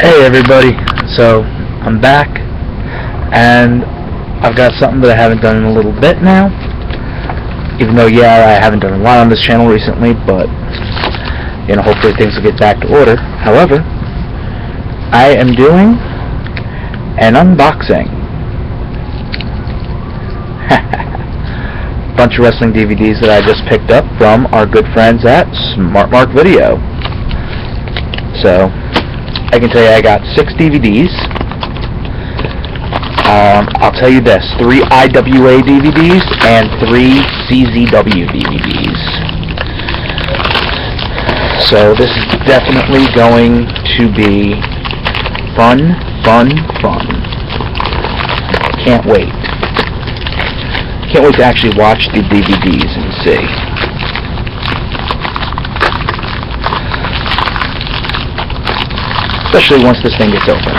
Hey everybody, so I'm back and I've got something that I haven't done in a little bit now, even though I haven't done a lot on this channel recently, but hopefully things will get back to order. However, I am doing an unboxing. Bunch of wrestling DVDs that I just picked up from our good friends at Smartmark Video. So I can tell you I got 6 DVDs. I'll tell you this, 3 IWA DVDs and 3 CZW DVDs. So this is definitely going to be fun. Can't wait. Can't wait to actually watch the DVDs and see. Especially once this thing gets open.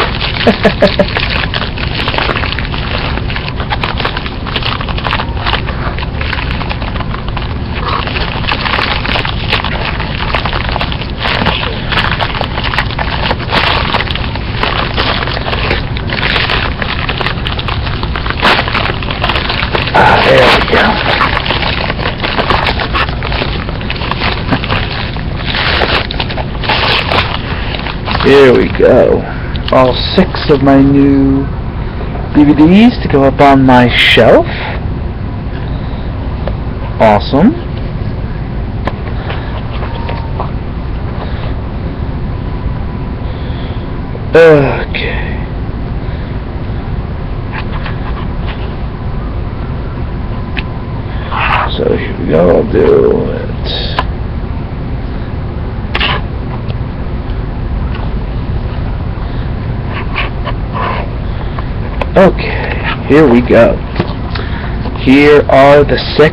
There we go. Here we go. All 6 of my new DVDs to go up on my shelf. Awesome. Okay. So here we go, I'll do it. Okay, here we go. Here are the 6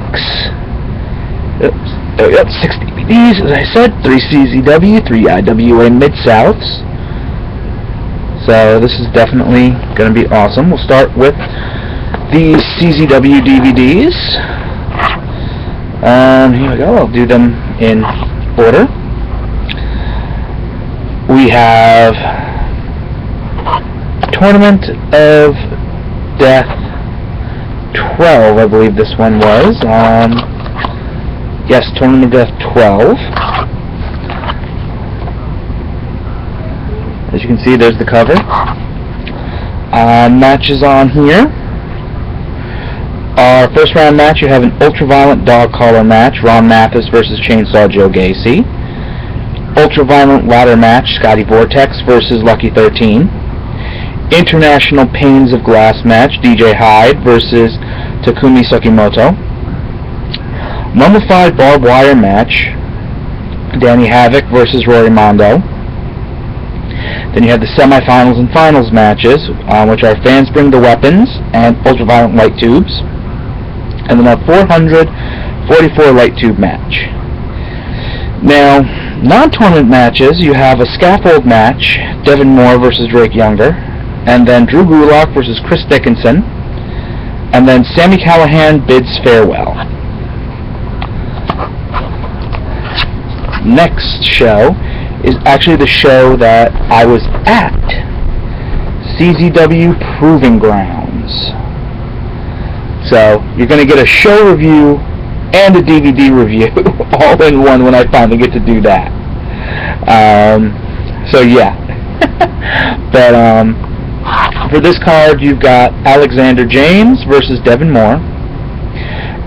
DVDs, as I said, 3 CZW, 3 IWA Mid-Souths. So this is definitely going to be awesome. We'll start with the CZW DVDs. Here we go, I'll do them in order. We have Tournament of Death 12, I believe this one was. Yes, Tournament of Death 12. As you can see, there's the cover. Matches on here. Our first round match, you have an ultra-violent dog collar match, Ron Mathis versus Chainsaw Joe Gacy. Ultra-violent ladder match, Scotty Vortex versus Lucky 13. International Panes of Glass match, DJ Hyde versus Takumi Sukimoto. Mummified barbed wire match, Danny Havoc versus Rory Mondo. Then you have the semifinals and finals matches, which are Fans Bring the Weapons and Ultra-Violent Light Tubes. And then our 444 light tube match. Now, non-tournament matches, you have a scaffold match, Devin Moore versus Drake Younger, and then Drew Gulak versus Chris Dickinson, and then Sami Callihan bids farewell. Next show is actually the show that I was at, CZW Proving Grounds. So, you're going to get a show review and a DVD review all in one when I finally get to do that. So yeah. But for this card, you've got Alexander James versus Devin Moore,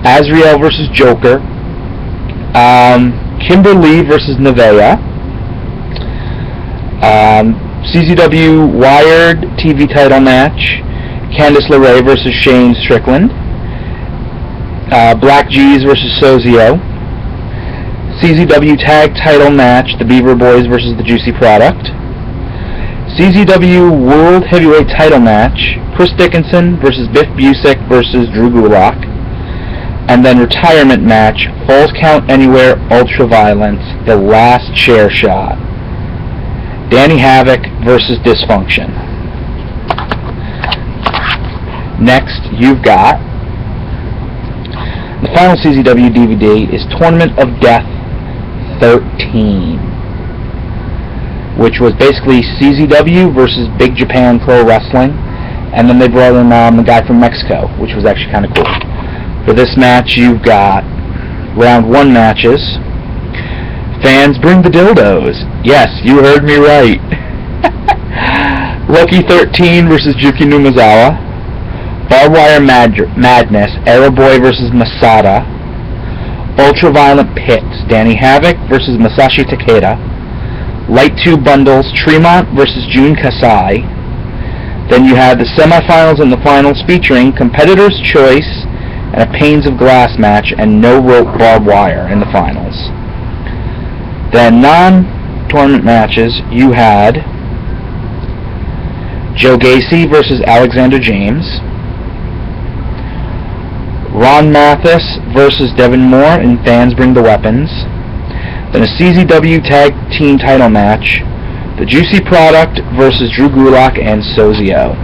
Azrael versus Joker, Kimberly versus Nevaeh, CZW Wired TV title match, Candice LeRae versus Shane Strickland, Black G's versus Sozio, CZW Tag title match, the Beaver Boys versus the Juicy Product, CZW World Heavyweight title match, Chris Dickinson versus Biff Busick versus Drew Gulak, and then retirement match, Falls Count Anywhere Ultra Violence, the Last Chair Shot, Danny Havoc versus Dysfunction. Next, you've got the final CZW DVD is Tournament of Death 13. which was basically CZW versus Big Japan Pro Wrestling, and then they brought in the guy from Mexico, which was actually kind of cool. For this match, you've got round 1 matches. Fans bring the dildos. Yes, you heard me right. Lucky 13 versus Juki Numazawa. Barbed Wire Madness, Arrow Boy versus Masada. Ultraviolet Pits, Danny Havoc versus Masashi Takeda. Light 2 bundles, Tremont versus Jun Kasai. Then you have the semifinals and the finals featuring Competitor's Choice and a Panes of Glass match and no rope barbed wire in the finals. Then non-tournament matches, you had Joe Gacy versus Alexander James. Ron Mathis versus Devin Moore in Fans Bring the Weapons. Then a CZW Tag Team title match, The Juicy Product versus Drew Gulak and Sozio.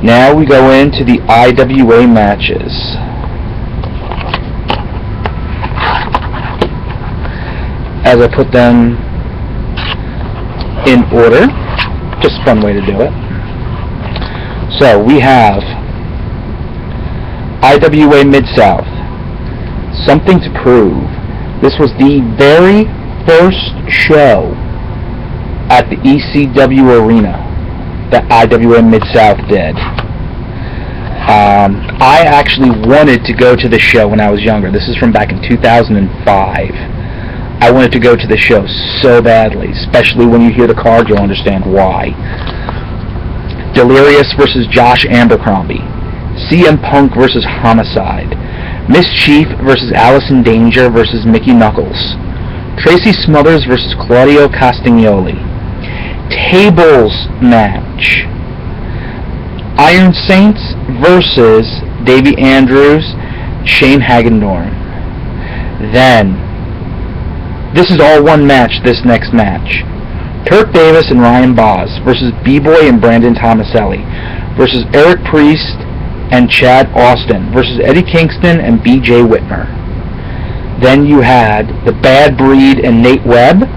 Now we go into the IWA matches. As I put them in order, just a fun way to do it. So we have IWA Mid-South, Something to Prove. This was the very first show at the ECW Arena that IWA Mid-South did. I actually wanted to go to the show when I was younger. This is from back in 2005. I wanted to go to the show so badly, especially when you hear the card, you'll understand why. Delirious versus Josh Abercrombie. CM Punk versus Homicide. Mischief versus Allison Danger versus Mickey Knuckles. Tracy Smothers versus Claudio Castagnoli. Tables match. Iron Saints versus Davey Andrews, Shane Hagendorn. Then, this is all one match, this next match. Turk Davis and Ryan Boz versus B-Boy and Brandon Tomaselli versus Eric Priest and Chad Austin versus Eddie Kingston and B.J. Whitmer. Then you had the Bad Breed and Nate Webb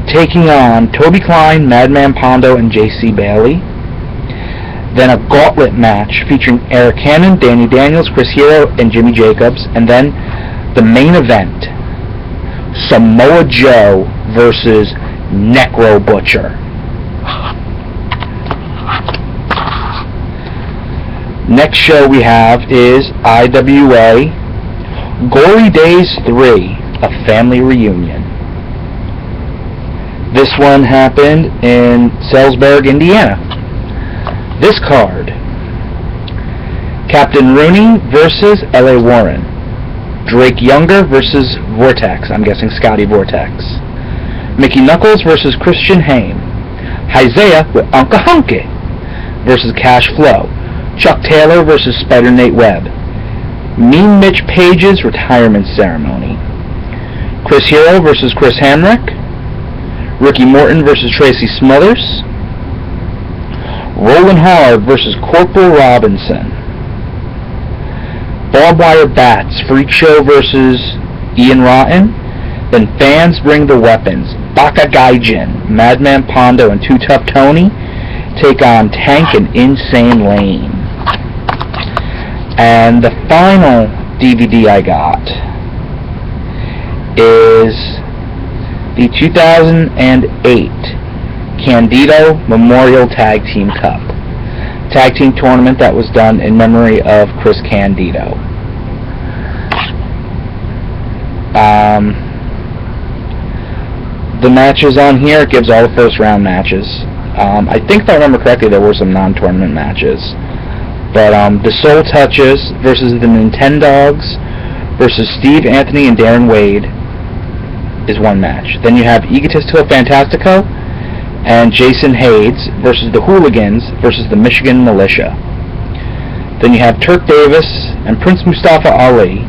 taking on Toby Klein, Madman Pondo, and J.C. Bailey. Then a gauntlet match featuring Eric Cannon, Danny Daniels, Chris Hero, and Jimmy Jacobs. And then the main event, Samoa Joe versus Necro Butcher. Next show we have is IWA Gory Days 3, a family reunion. This one happened in Sellersburg, Indiana. This card, Captain Rooney versus L.A. Warren. Drake Younger versus Vortex, I'm guessing Scotty Vortex. Mickey Knuckles versus Christian Haim. Isaiah with Unca Hunky versus Cash Flow. Chuck Taylor versus Spider Nate Webb. Mean Mitch Page's retirement ceremony. Chris Hero versus Chris Hamrick. Ricky Morton versus Tracy Smothers. Rollin' Hard versus Corporal Robinson. Barbed Wire Bats, Freak Show versus Ian Rotten. Then Fans Bring the Weapons. Baka Gaijin, Madman Pondo, and Too Tough Tony take on Tank and Insane Lane. And the final DVD I got is the 2008 Candido Memorial Tag Team Cup. Tag team tournament that was done in memory of Chris Candido. The matches on here, it gives all the first round matches. I think if I remember correctly, there were some non-tournament matches. But the Soul Touches versus the Nintendogs versus Steve Anthony and Darren Wade is one match. Then you have Egotistical Fantastico and Jason Hades versus the Hooligans versus the Michigan Militia. Then you have Turk Davis and Prince Mustafa Ali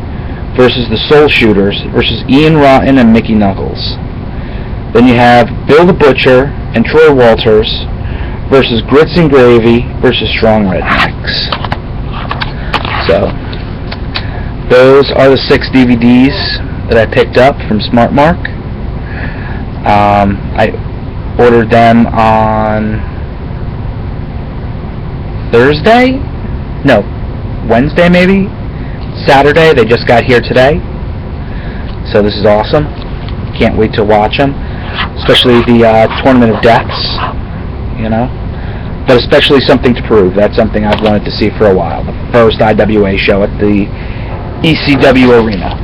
versus the Soul Shooters versus Ian Rotten and Mickey Knuckles. Then you have Bill the Butcher and Troy Walters versus Grits and Gravy versus Strong Rednecks. So, those are the 6 DVDs that I picked up from Smartmark. I ordered them on Thursday? No, Wednesday maybe? Saturday. They just got here today. So this is awesome. Can't wait to watch them. Especially the Tournament of Deaths, you know. But especially Something to Prove. That's something I've wanted to see for a while. The first IWA show at the ECW Arena.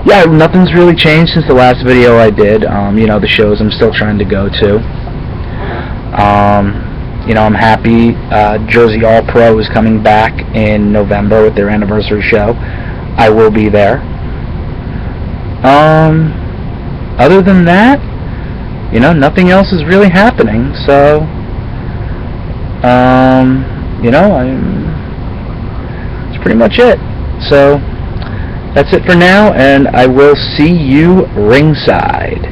Yeah, nothing's really changed since the last video I did. You know, the shows I'm still trying to go to. You know, I'm happy Jersey All Pro is coming back in November with their anniversary show. I will be there. Other than that, you know, nothing else is really happening. So, you know, that's pretty much it. So, that's it for now, and I will see you ringside.